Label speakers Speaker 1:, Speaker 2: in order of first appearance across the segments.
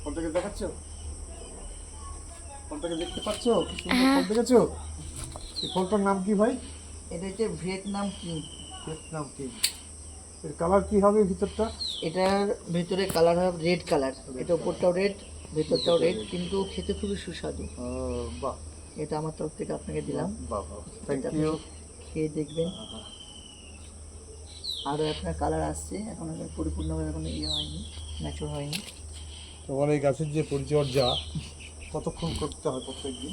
Speaker 1: ফলটাকে দেখাচ্ছ? ফলটাকে দেখতে পাচ্ছ? কি সুন্দর ফল দেখেছো? এই ফলটার নাম কি ভাই?
Speaker 2: এটা হচ্ছে ভিয়েতনাম কিং।
Speaker 1: Vietnam king. এর কালার কি হবে ভিতরটা?
Speaker 2: এটার ভেতরে কালার হবে রেড কালার। এটা উপরটাও রেড, ভেতরটাও রেড, কিন্তু খেতে খুবই সুস্বাদু।
Speaker 1: বাহ,
Speaker 2: এটা আমার তরফ থেকে আপনাকে দিলাম।
Speaker 1: বাহ বাহ, থ্যাংক
Speaker 2: এটা আপনি
Speaker 1: ইউ।
Speaker 2: খেয়ে দেখবেন। আরও আপনার কালার আসছে, এখন পরিপূর্ণভাবে এখন ইয়ে হয়নি, ম্যাচুর হয়নি।
Speaker 1: তোমার এই গাছের যে পরিচর্যা কতক্ষণ করতে হয় প্রত্যেকদিন?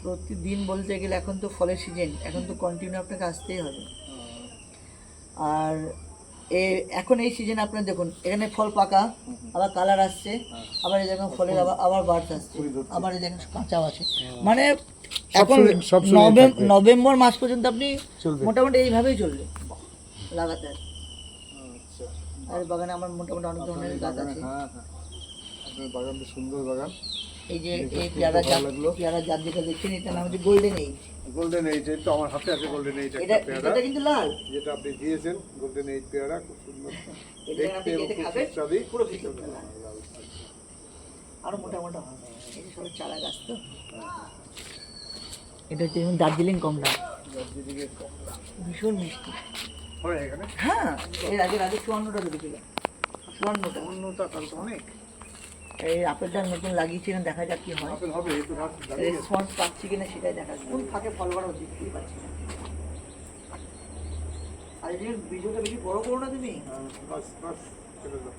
Speaker 2: প্রতিদিন বলতে গেলে এখন তো ফলের সিজন, এখন তো কন্টিনিউ আপনাকে আসতেই হবে। আর এখন এই সিজনে আপনার দেখুন এখানে ফল পাকা, আবার কালার আসছে, আবার এই দেখুন ফলের আবার বার্থ আসছে, আবার এই দেখুন কাঁচাও আছে। মানে এখন
Speaker 1: সব সময় থাকবে।
Speaker 2: নভেম্বর মাস পর্যন্ত আপনি
Speaker 1: চলবে।
Speaker 2: মোটামুটি এইভাবেই চলবে লাগাতার।
Speaker 1: আচ্ছা,
Speaker 2: আর বাগানে আমার মোটামুটি অনেক ধরনের গাছ আছে।
Speaker 1: হ্যাঁ হ্যাঁ, আপনার বাগানটা সুন্দর বাগান।
Speaker 2: এই যে
Speaker 1: দেখে
Speaker 2: এই
Speaker 1: খুব
Speaker 2: পেয়ারা
Speaker 1: ভালো
Speaker 2: জাত,
Speaker 1: লাগলো।
Speaker 2: পেয়ারা জাত যেটা দেখছেন এটার নাম হচ্ছে গোল্ডেন এইজ।
Speaker 1: গোল্ডেন এইট, এই তো আমার হাতে আছে গোল্ডেন এইট
Speaker 2: এটা
Speaker 1: একটা পেয়ারা,
Speaker 2: এটা কিন্তু লাল।
Speaker 1: যেটা আপনি দিয়েছেন। গোল্ডেন এইট পেয়ারা খুব সুন্দর
Speaker 2: এটা
Speaker 1: দেখতে
Speaker 2: আপনি
Speaker 1: এবং
Speaker 2: কেটে
Speaker 1: খুব
Speaker 2: খাবেন,
Speaker 1: সুস্বাদু।
Speaker 2: পুরো ভিতরটা লাল। আরো মোটা মোটা হবে, এই যে সবাই চারা গাছ তো। এটা হচ্ছে যেমন দার্জিলিং কমলা,
Speaker 1: দার্জিলিংয়ের কমলা
Speaker 2: ভীষণ মিষ্টি।
Speaker 1: হয় এখানে।
Speaker 2: হ্যাঁ, এর আগে 54টা ধরেছিল, 54টা।
Speaker 1: অন্যটা তাহলে তো অনেক।
Speaker 2: এই আপেলটা নতুন লাগিয়েছিলেন, দেখা যাক কি হয়।
Speaker 1: আপেল হবে, এই তো গাছ দাঁড়িয়ে গেছে।
Speaker 2: রেসপন্স পাচ্ছি কিনা সেটাই দেখা যাক। কোন ফাঁকে ফল বড় হচ্ছে দেখতেই পাচ্ছি না। আর এই যে ভিডিওটা বেশি বড় করো না তুমি।
Speaker 1: বাস বাস, চলে যাও।